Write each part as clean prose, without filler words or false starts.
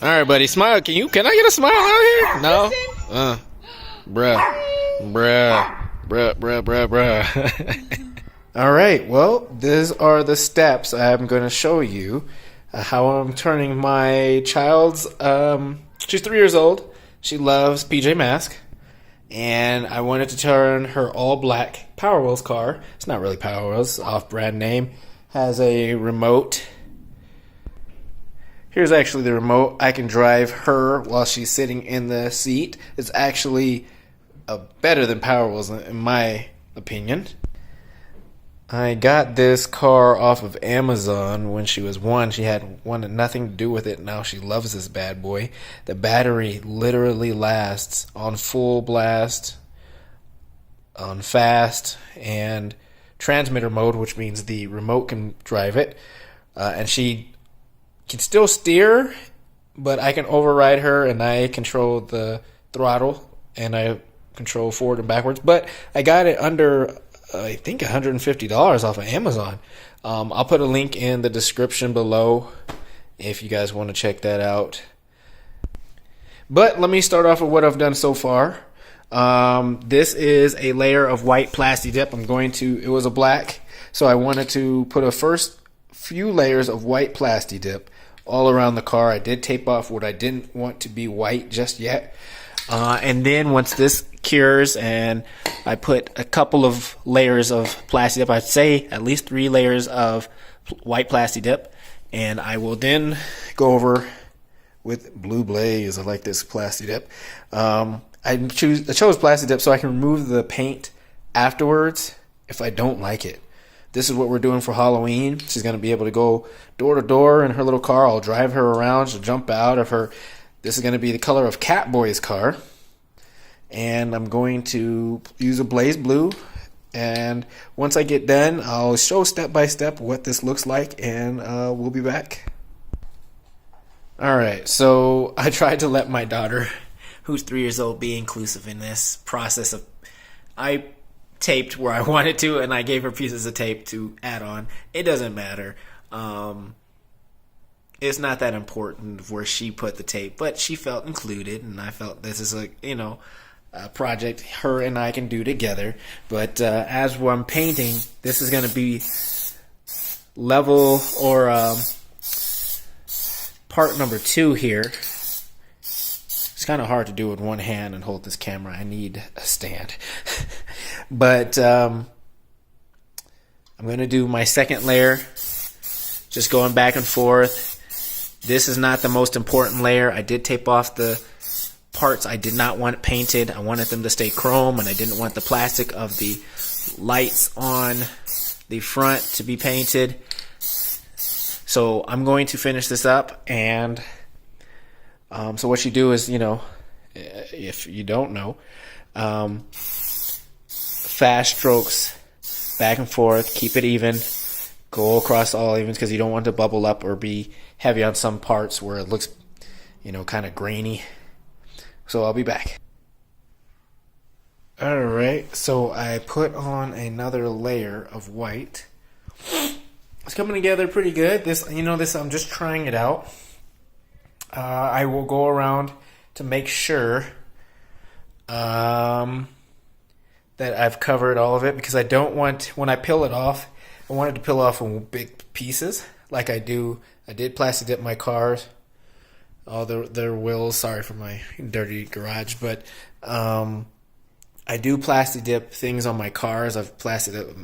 All right, buddy, smile. Can I get a smile out here? No. Bruh. All right. Well, these are the steps I'm going to show you how I'm turning my child's. She's 3 years old. She loves PJmasks, and I wanted to turn her all black Power Wheels car. It's not really Power Wheels, off-brand name. Has a remote. Here's actually the remote. I can drive her while she's sitting in the seat. It's actually better than Power Wheels in my opinion. I got this car off of Amazon when she was 1. She wanted nothing to do with it. Now she loves this bad boy. The battery literally lasts on full blast, on fast, and transmitter mode, which means the remote can drive it. And she can still steer, but I can override her, and I control the throttle, and I control forward and backwards. But I got it under, I think, $150 off of Amazon. I'll put a link in the description below if you guys want to check that out. But let me start off with what I've done so far. This is a layer of white Plasti dip. It was a black, so I wanted to put a first few layers of white Plasti dip all around the car. I did tape off what I didn't want to be white just yet. And then once this cures and I put a couple of layers of Plasti dip, I'd say at least 3 layers of white Plasti dip, and I will then go over with Blue Blaze. I like this Plasti dip. I chose Plasti dip so I can remove the paint afterwards if I don't like it. This is what we're doing for Halloween. She's going to be able to go door to door in her little car. I'll drive her around. She'll jump out of her. This is going to be the color of Catboy's car. And I'm going to use a Blaze Blue. And once I get done, I'll show step by step what this looks like, and we'll be back. Alright, so I tried to let my daughter, who's 3 years old, be inclusive in this process of... I taped where I wanted to, and I gave her pieces of tape to add on. It doesn't matter. It's not that important where she put the tape, but she felt included, and I felt this is a project her and I can do together. But as I'm painting, this is going to be level or part number 2 here. It's kind of hard to do with one hand and hold this camera. I need a stand. But I'm going to do my second layer, just going back and forth. This is not the most important layer. I did tape off the parts I did not want painted. I wanted them to stay chrome, and I didn't want the plastic of the lights on the front to be painted. So I'm going to finish this up, and so what you do is, if you don't know, fast strokes, back and forth, keep it even, go across all evens because you don't want to bubble up or be heavy on some parts where it looks, kind of grainy. So I'll be back. Alright, so I put on another layer of white. It's coming together pretty good. This I'm just trying it out. I will go around to make sure that I've covered all of it, because I don't want, when I peel it off, I want it to peel off in big pieces like I do. I did Plasti dip my cars. Oh, their wheels. Sorry for my dirty garage, but I do Plasti dip things on my cars. I've Plasti dip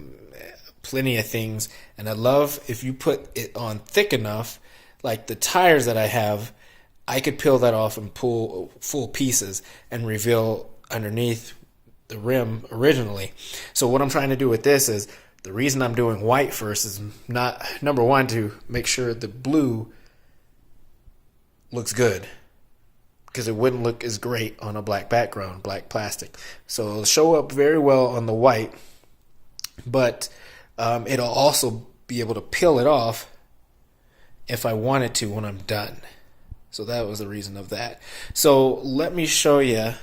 plenty of things, and I love if you put it on thick enough, like the tires that I have, I could peel that off and pull full pieces and reveal underneath the rim originally. So what I'm trying to do with this is, the reason I'm doing white first is not, number one, to make sure the blue looks good, because it wouldn't look as great on a black background, black plastic. So it'll show up very well on the white, but it'll also be able to peel it off if I wanted to when I'm done. So that was the reason of that. So let me show you.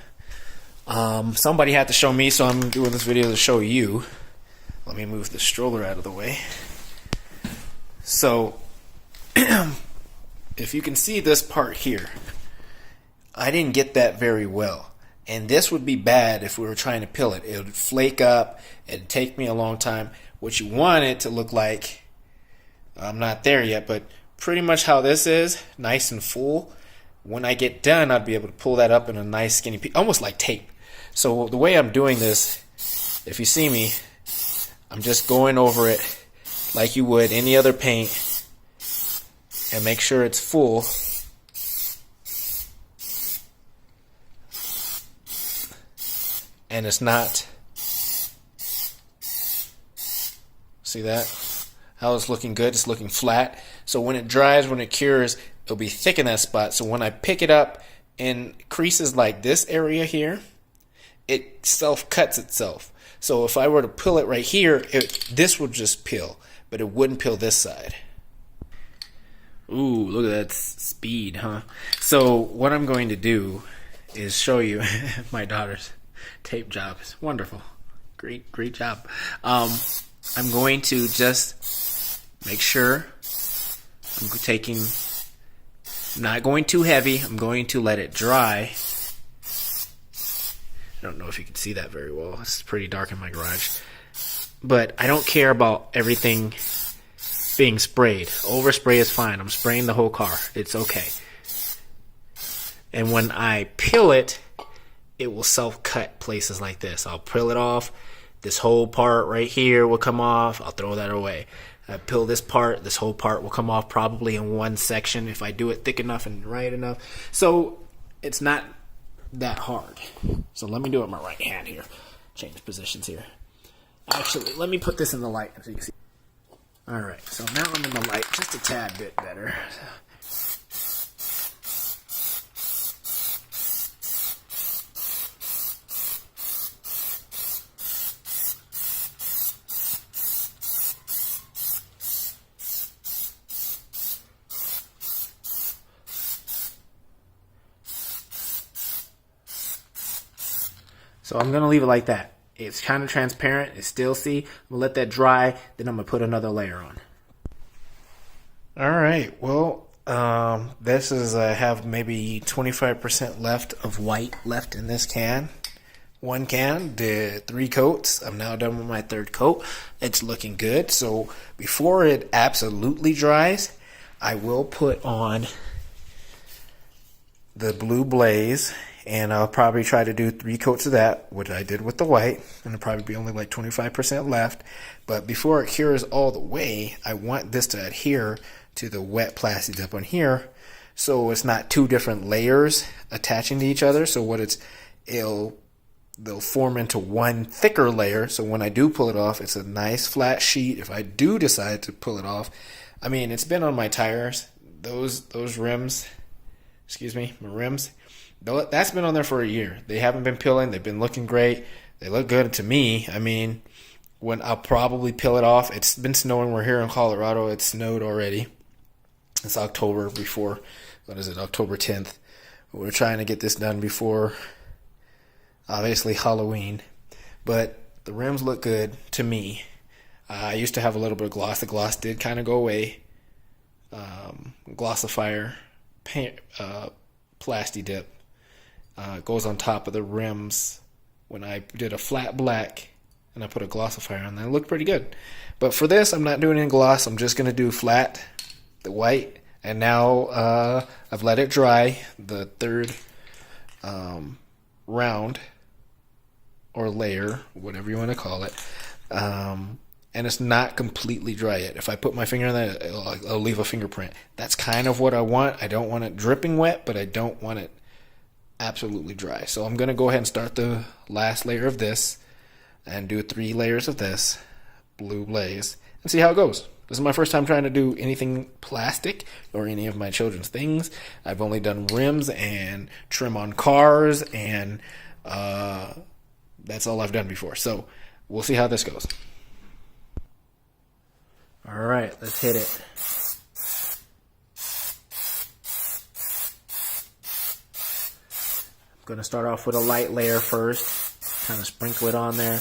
Somebody had to show me, so I'm doing this video to show you. Let me move the stroller out of the way. So if you can see this part here, I didn't get that very well. And this would be bad if we were trying to peel it. It would flake up. It'd take me a long time. What you want it to look like, I'm not there yet, but pretty much how this is, nice and full. When I get done, I'd be able to pull that up in a nice skinny piece, almost like tape. So the way I'm doing this, if you see me, I'm just going over it like you would any other paint and make sure it's full. And it's not, see that? How it's looking good, it's looking flat. So when it dries, when it cures, it'll be thick in that spot. So when I pick it up in creases like this area here, it self-cuts itself. So if I were to peel it right here, this would just peel, but it wouldn't peel this side. Ooh, look at that speed, huh? So what I'm going to do is show you my daughter's tape job. It's wonderful. Great job. I'm going to just make sure I'm taking, not going too heavy. I'm going to let it dry. I don't know if you can see that very well. It's pretty dark in my garage. But I don't care about everything being sprayed. Overspray is fine. I'm spraying the whole car. It's okay. And when I peel it, it will self-cut places like this. I'll peel it off. This whole part right here will come off. I'll throw that away. I peel this part. This whole part will come off probably in one section if I do it thick enough and right enough. So it's not that hard. So let me do it with my right hand here. Change positions here. Actually, let me put this in the light so you can see. Alright, so now I'm in the light just a tad bit better. So I'm going to leave it like that. It's kind of transparent. It's still see. I'm going to let that dry. Then I'm going to put another layer on. All right. Well, this is, I have maybe 25% left of white left in this can. One can, did 3 coats. I'm now done with my 3rd coat. It's looking good. So before it absolutely dries, I will put on the blue blaze. And I'll probably try to do 3 coats of that, which I did with the white, and it'll probably be only like 25% left. But before it cures all the way, I want this to adhere to the wet plastic up on here, so it's not 2 different layers attaching to each other. So what they'll form into one thicker layer. So when I do pull it off, it's a nice flat sheet. If I do decide to pull it off, I mean, it's been on my tires. Those rims, excuse me, my rims. That's been on there for a year. They haven't been peeling. They've been looking great. They look good to me. I mean, when I'll probably peel it off. It's been snowing. We're here in Colorado. It snowed already. It's October before, October 10th. We're trying to get this done before, obviously, Halloween. But the rims look good to me. I used to have a little bit of gloss. The gloss did kind of go away. Glossifier, Plasti dip. Goes on top of the rims. When I did a flat black and I put a glossifier on, that looked pretty good. But for this, I'm not doing any gloss. I'm just going to do flat, the white. And now I've let it dry, the 3rd round or layer, whatever you want to call it. And it's not completely dry yet. If I put my finger in that, I'll leave a fingerprint. That's kind of what I want. I don't want it dripping wet, but I don't want it absolutely dry. So I'm going to go ahead and start the last layer of this and do 3 layers of this blue blaze and see how it goes. This is my first time trying to do anything plastic or any of my children's things. I've only done rims and trim on cars, and that's all I've done before. So we'll see how this goes. All right, let's hit it. I'm going to start off with a light layer first, kind of sprinkle it on there.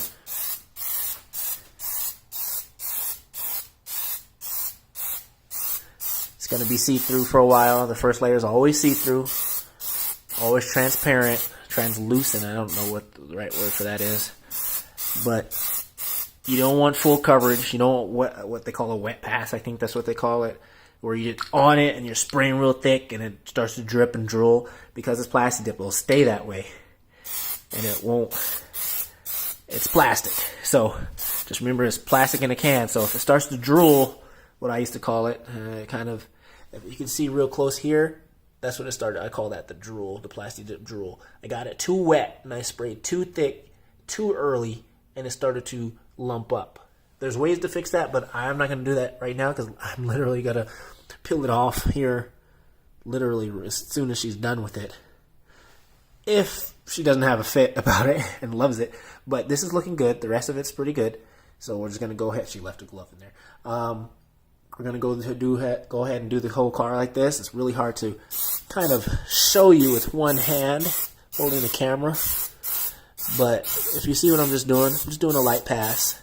It's going to be see-through for a while. The first layer is always see-through, always transparent, translucent. I don't know what the right word for that is. But you don't want full coverage. You don't want what they call a wet pass. I think that's what they call it. Where you're on it and you're spraying real thick and it starts to drip and drool. Because it's Plasti dip, it'll stay that way. And it won't. It's plastic. So just remember it's plastic in a can. So if it starts to drool, what I used to call it, kind of, if you can see real close here, that's when it started. I call that the drool, the Plasti dip drool. I got it too wet and I sprayed too thick, too early, and it started to lump up. There's ways to fix that, but I'm not going to do that right now because I'm literally going to peel it off here literally as soon as she's done with it. If she doesn't have a fit about it and loves it. But this is looking good. The rest of it's pretty good. So we're just going to go ahead. She left a glove in there. We're going to go ahead and do the whole car like this. It's really hard to kind of show you with one hand holding the camera. But if you see what I'm just doing a light pass.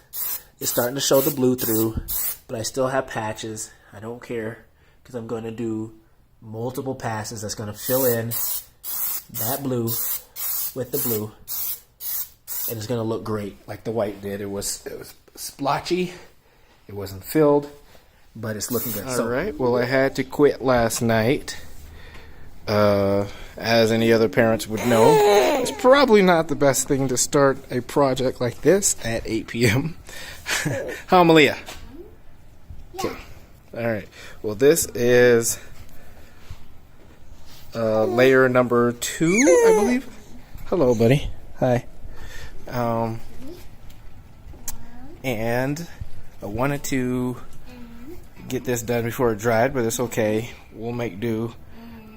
It's starting to show the blue through, but I still have patches. I don't care because I'm going to do multiple passes that's going to fill in that blue with the blue, and it's going to look great like the white did. It was splotchy. It wasn't filled, but it's looking good. All right. Well, I had to quit last night. As any other parents would know, it's probably not the best thing to start a project like this at 8 p.m. Huh, Malia? Okay. All right. Well, this is layer number 2, I believe. Hello, buddy. Hi. And I wanted to get this done before it dried, but it's okay. We'll make do.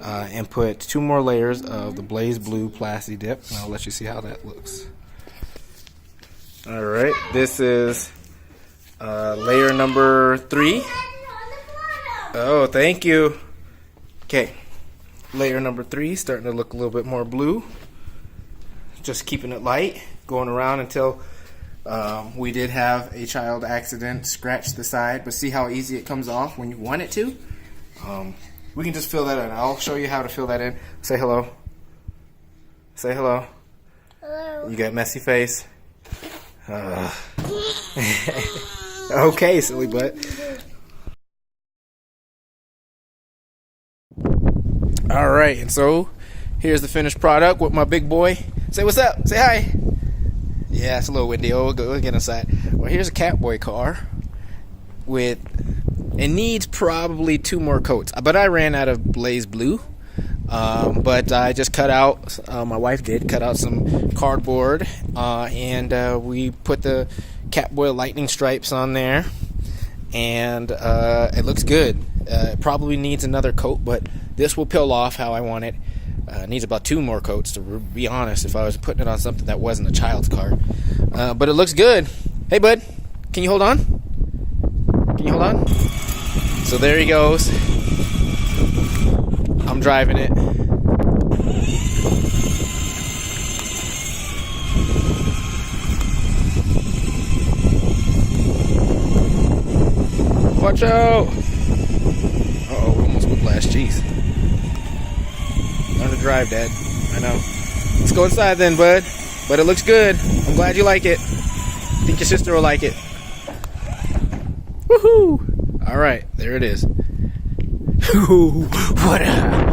And put 2 more layers of the Blaze Blue Plasti dip. And I'll let you see how that looks. Alright, this is layer number 3. Oh, thank you. Okay, layer number 3, starting to look a little bit more blue. Just keeping it light, going around until we did have a child accident, scratch the side, but see how easy it comes off when you want it to? We can just fill that in. I'll show you how to fill that in. Say hello. Say hello. Hello. You got messy face. Okay, silly butt. All right, and so here's the finished product with my big boy. Say what's up. Say hi. Yeah, it's a little windy. Oh, we'll get inside. Well, here's a Catboy car with... It needs probably 2 more coats, but I ran out of Blaze Blue. But I just cut out, my wife did, cut out some cardboard, and we put the Catboy lightning stripes on there, and it looks good. It probably needs another coat, but this will peel off how I want it. It needs about 2 more coats, to be honest, if I was putting it on something that wasn't a child's car. But it looks good. Hey, bud, can you hold on? Can you hold on? So there he goes. I'm driving it. Watch out! Uh-oh, we almost whiplash. Jeez. Learn to drive, Dad. I know. Let's go inside then, bud. But it looks good. I'm glad you like it. I think your sister will like it. Woohoo! All right, there it is. What up?